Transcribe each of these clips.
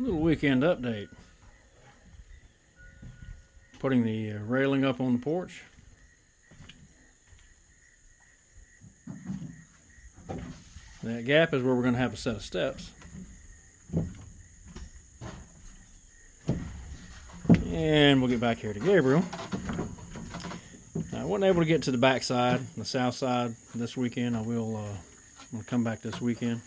Little weekend update. Putting the railing up on the porch. That gap is where we're going to have a set of steps. And we'll get back here to Gabriel. I wasn't able to get to the back side, the south side this weekend. I'm going to come back this weekend.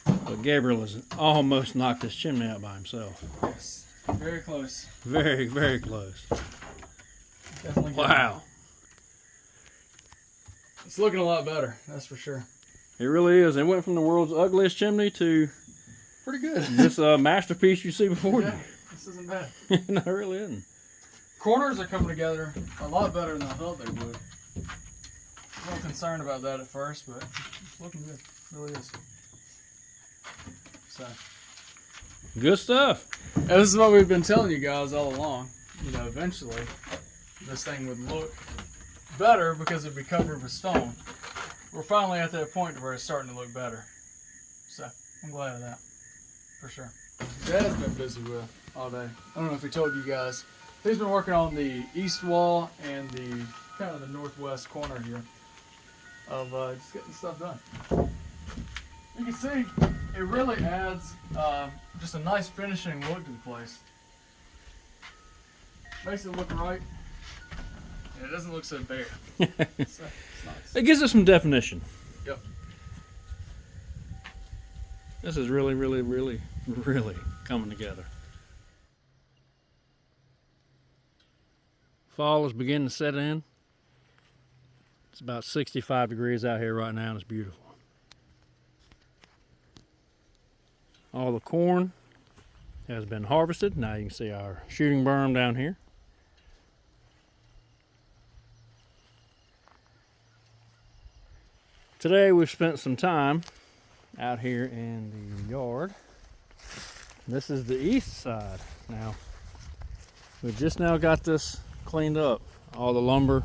But Gabriel has almost knocked this chimney out by himself. Yes, very close. Very, very close. Definitely. Wow. It's looking a lot better, that's for sure. It really is. It went from the world's ugliest chimney to pretty good. This masterpiece you see before yeah, this isn't bad. you. No, it really isn't. Corners are coming together a lot better than I thought they would. A little concerned about that at first, but it's looking good. It really is. So, Good stuff. and this is what we've been telling you guys all along. You know, eventually this thing would look better because it'd be covered with stone. We're finally at that point where it's starting to look better. So, I'm glad of that. For sure. Dad's been busy with all day. I don't know if he told you guys. He's been working on the east wall and the kind of the northwest corner here of just getting stuff done. You can see it really adds just a nice finishing look to the place. Makes it look right. And it doesn't look so bare. So, it's nice. It gives us some definition. Yep. This is really, really, really, really coming together. Fall is beginning to set in. It's about 65 degrees out here right now and it's beautiful. All the corn has been harvested. Now you can see our shooting berm down here. Today we've spent some time out here in the yard. This is the east side. Now, we just now got this cleaned up. All the lumber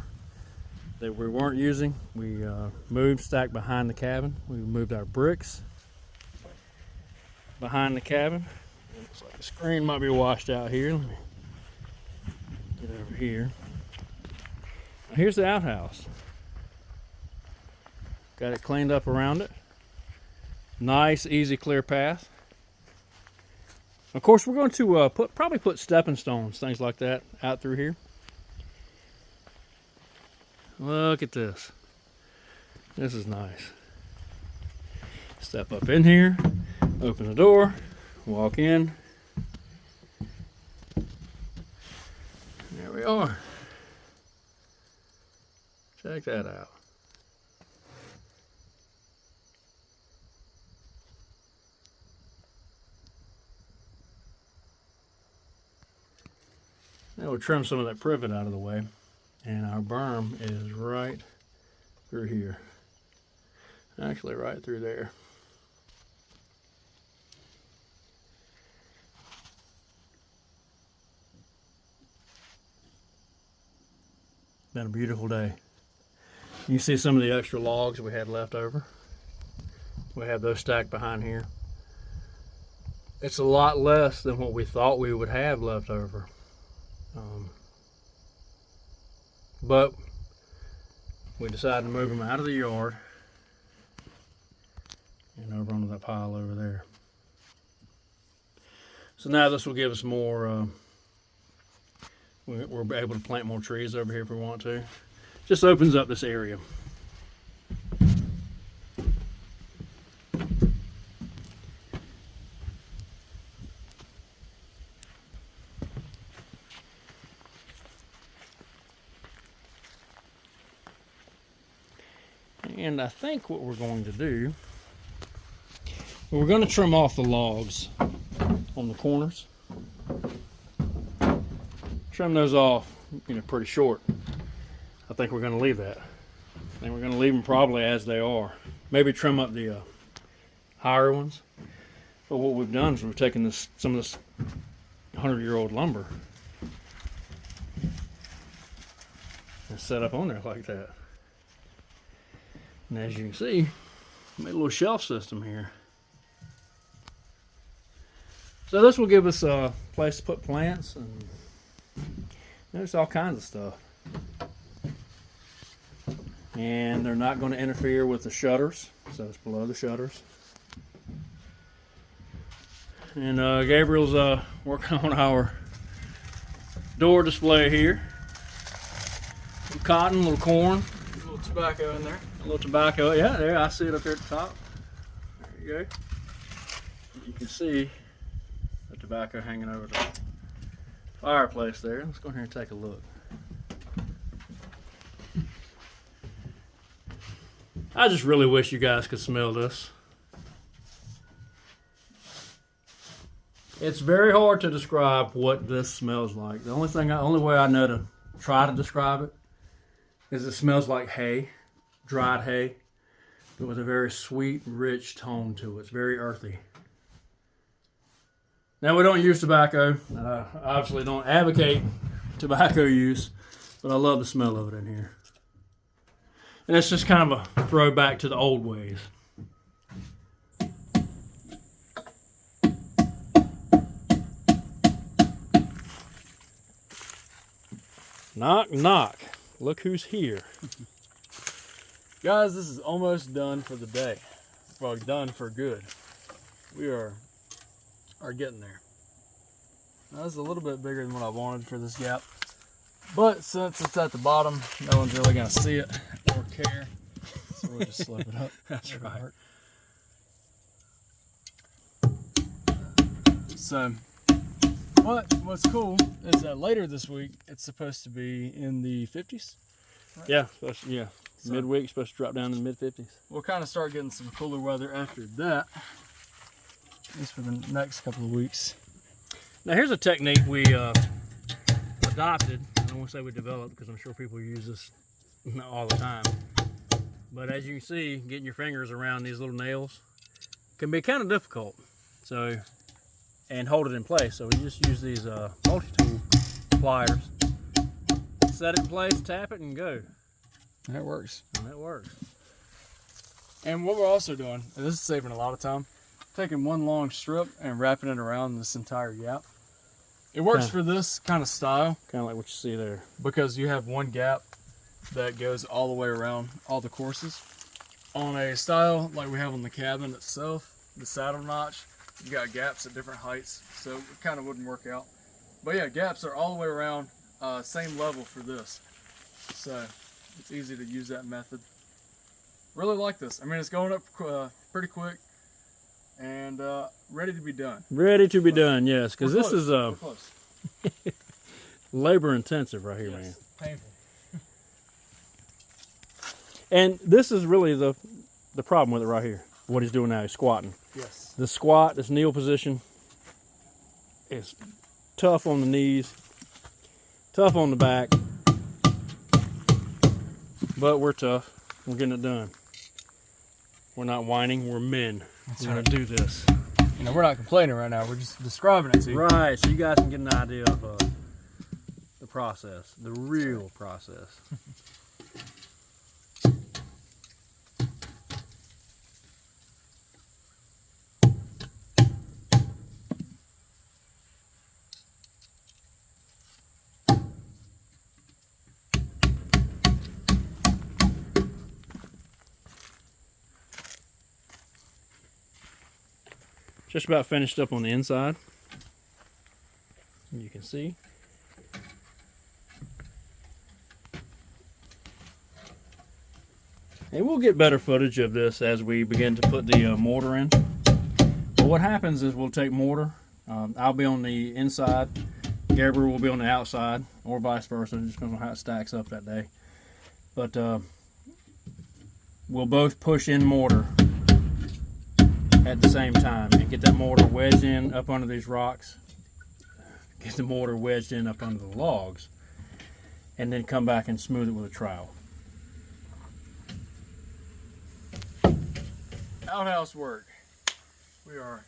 that we weren't using, we moved, stacked behind the cabin. We moved our bricks behind the cabin. It looks like the screen might be washed out here. Let me get over here. Now here's the outhouse. Got it cleaned up around it. Nice, easy, clear path. Of course, we're going to probably put stepping stones, things like that, out through here. Look at this. This is nice. Step up in here, open the door, walk in. There we are. Check that out. Now we'll trim some of that privet out of the way, and our berm is right through here. Actually, right through there. Been a beautiful day. You see some of the extra logs we had left over. We have those stacked behind here. It's a lot less than what we thought we would have left over. But we decided to move them out of the yard and over onto that pile over there. So now this will give us more, we're able to plant more trees over here if we want to. Just opens up this area. And I think what we're going to do, we're going to trim off the logs on the corners. Trim those off, pretty short. I think we're going to leave that. I think we're going to leave them probably as they are. Maybe trim up the higher ones. But what we've done is we've taken some of this 100-year-old lumber and set up on there like that. And as you can see, made a little shelf system here. So this will give us a place to put plants, and there's all kinds of stuff. And they're not going to interfere with the shutters, so it's below the shutters. And Gabriel's working on our door display here. A little cotton, a little corn. A little tobacco in there. A little tobacco, yeah, there, I see it up here at the top. There you go. You can see the tobacco hanging over the fireplace there. Let's go in here and take a look. I just really wish you guys could smell this. It's very hard to describe what this smells like. The only way I know to try to describe it is it smells like hay, dried hay, but with a very sweet, rich tone to it. It's very earthy. Now, we don't use tobacco. I obviously don't advocate tobacco use, but I love the smell of it in here. And it's just kind of a throwback to the old ways. Knock, knock. Look who's here. Guys, this is almost done for the day. Well, done for good. We are getting there. Now, this is a little bit bigger than what I wanted for this gap. But since it's at the bottom, no one's really going to see it or care. So we'll just slip it up. That's right. So, what's cool is that later this week, it's supposed to be in the 50s. Right? Yeah, so midweek supposed to drop down in the mid-50s. We'll kind of start getting some cooler weather after that, at least for the next couple of weeks. Now here's a technique we adopted. I don't want to say we developed because I'm sure people use this all the time. But as you can see, getting your fingers around these little nails can be kind of difficult. So, and hold it in place. So we just use these multi-tool pliers. Set it in place, tap it, and go. That works. And that works. And what we're also doing, and this is saving a lot of time, taking one long strip and wrapping it around this entire gap. It works for this kind of style. Kind of like what you see there. Because you have one gap that goes all the way around all the courses. On a style like we have on the cabin itself, the saddle notch, you got gaps at different heights, so it kind of wouldn't work out. But yeah, gaps are all the way around, same level for this. So it's easy to use that method. Really like this. I mean, it's going up pretty quick and ready to be done. Ready to be done, yes, because this is close. labor intensive right here, Yes, man. painful. And this is really the problem with it right here. What he's doing now, he's squatting. Yes. The squat, this kneel position, is tough on the knees, tough on the back, but we're tough. We're getting it done. We're not whining, we're men. We're gonna do this. You know, we're not complaining right now, we're just describing it to you. Right, so you guys can get an idea of the process, the real process. Just about finished up on the inside. You can see. And we'll get better footage of this as we begin to put the mortar in. But what happens is we'll take mortar. I'll be on the inside. Gabriel will be on the outside, or vice versa. It just depends on how it stacks up that day. But we'll both push in mortar at the same time and get that mortar wedged in up under these rocks, get the mortar wedged in up under the logs, and then come back and smooth it with a trowel. Outhouse work. We are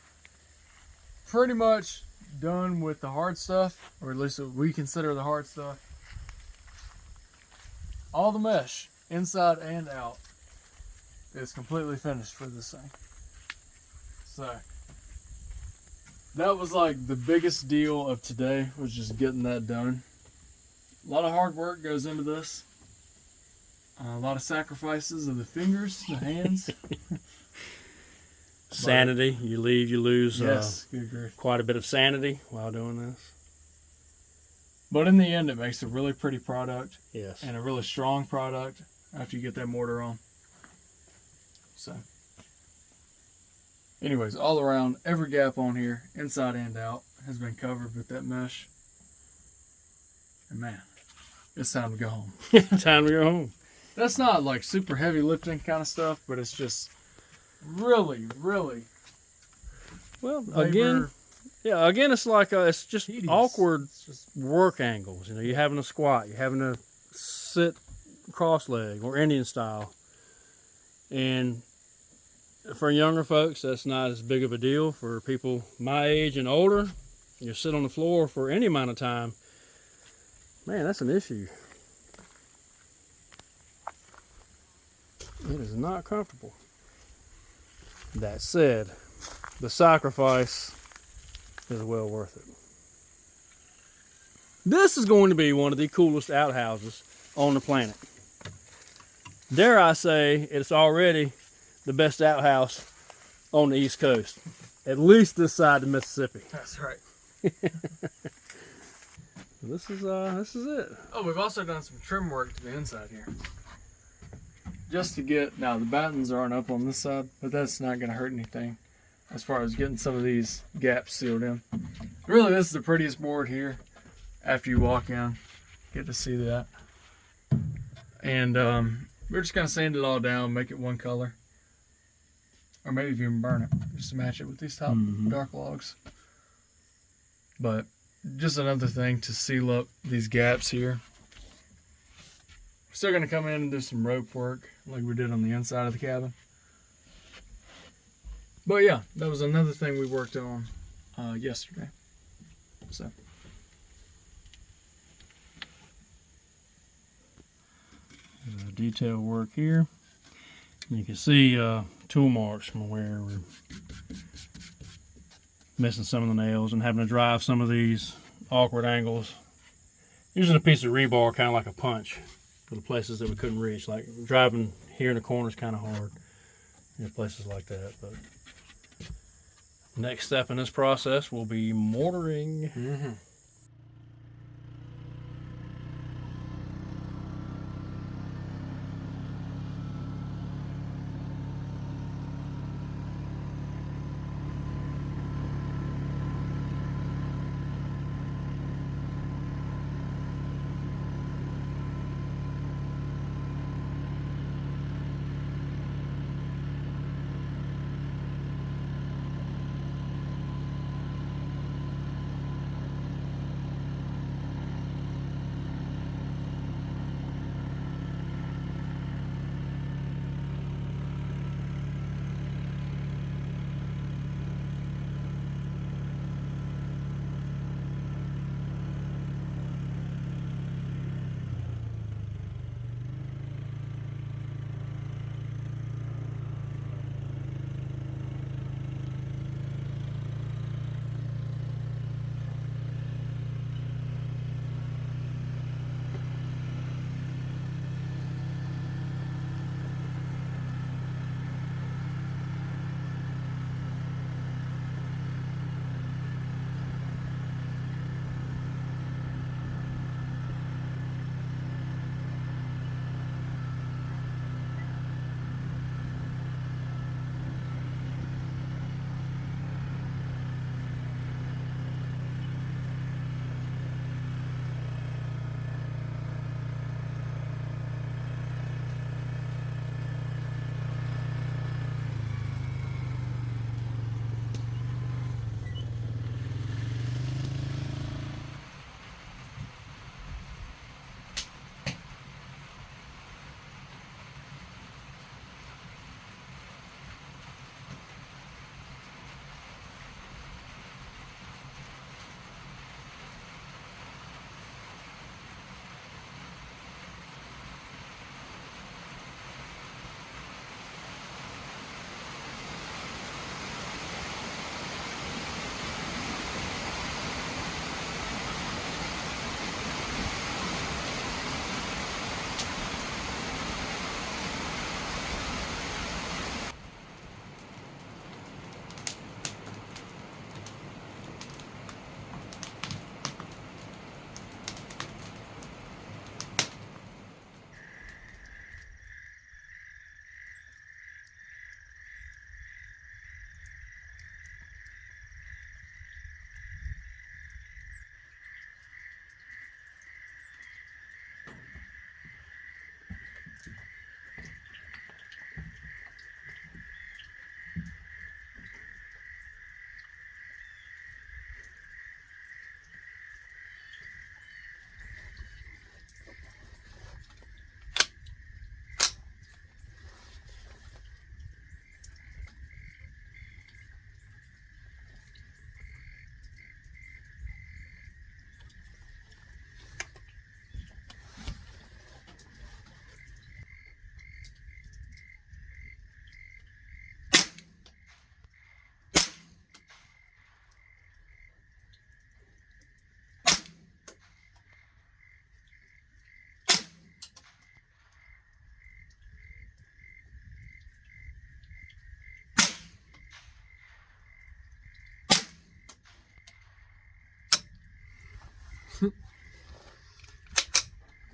pretty much done with the hard stuff, or at least what we consider the hard stuff. All the mesh, inside and out, is completely finished for this thing. So, that was like the biggest deal of today, was just getting that done. A lot of hard work goes into this. A lot of sacrifices of the fingers, the hands. Sanity, you lose Yes, good grief. quite a bit of sanity while doing this. But in the end, it makes a really pretty product Yes. and a really strong product after you get that mortar on. So, anyways, all around, every gap on here, inside and out, has been covered with that mesh. And man, it's time to go home. Time to go home. That's not like super heavy lifting kind of stuff, but it's just really, really. Well, labor- again, it's like it's just Tedious. awkward It's just work angles. You know, you're having to squat, you're having to sit cross leg or Indian style, and for younger folks, that's not as big of a deal. For people my age and older, you sit on the floor for any amount of time. Man, that's an issue. It is not comfortable. That said, the sacrifice is well worth it. This is going to be one of the coolest outhouses on the planet. Dare I say, it's already the best outhouse on the East Coast, at least this side of Mississippi. that's right. This is it. Oh, we've also done some trim work to the inside here. Just to get, now the battens aren't up on this side, but that's not going to hurt anything as far as getting some of these gaps sealed in. Really, this is the prettiest board here after you walk in. Get to see that. And we're just going to sand it all down, make it one color. Or maybe even burn it, just to match it with these top dark logs. But just another thing to seal up these gaps here. Still gonna come in and do some rope work like we did on the inside of the cabin. But yeah, that was another thing we worked on yesterday. So Detail work here. You can see tool marks from where we're missing some of the nails and having to drive some of these awkward angles. Using a piece of rebar kind of like a punch for the places that we couldn't reach. Like driving here in the corner is kind of hard. Places like that. But next step in this process will be mortaring.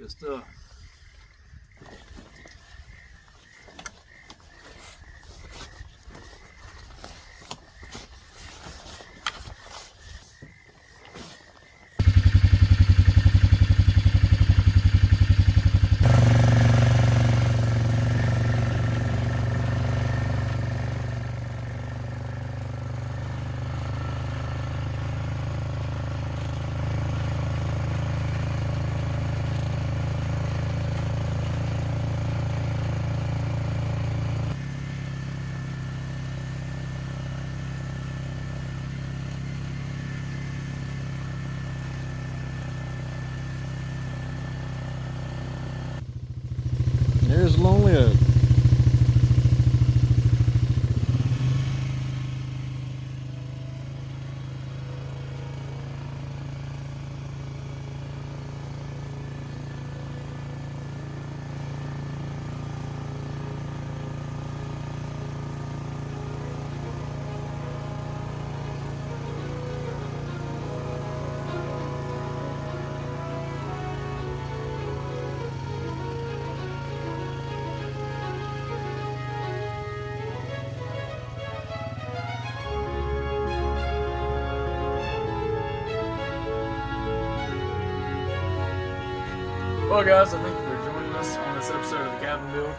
Good stuff. There's Lonely Oak. Well guys, I thank you for joining us on this episode of the Cabin Build.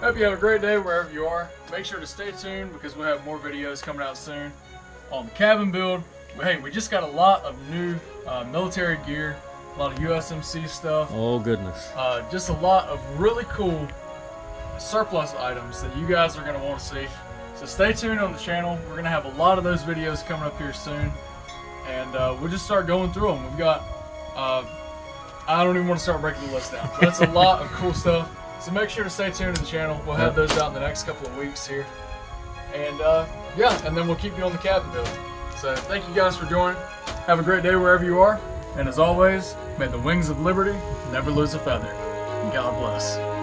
Hope you have a great day wherever you are. Make sure to stay tuned because we'll have more videos coming out soon on the Cabin Build. Hey, we just got a lot of new military gear, a lot of USMC stuff. Oh goodness. Just a lot of really cool surplus items that you guys are going to want to see. So stay tuned on the channel. We're going to have a lot of those videos coming up here soon. And we'll just start going through them. We've got... I don't even want to start breaking the list down. But that's a lot of cool stuff. So make sure to stay tuned to the channel. We'll have those out in the next couple of weeks here. And yeah, and then we'll keep you on the cabin build. So thank you guys for joining. Have a great day wherever you are. And as always, may the wings of liberty never lose a feather. And God bless.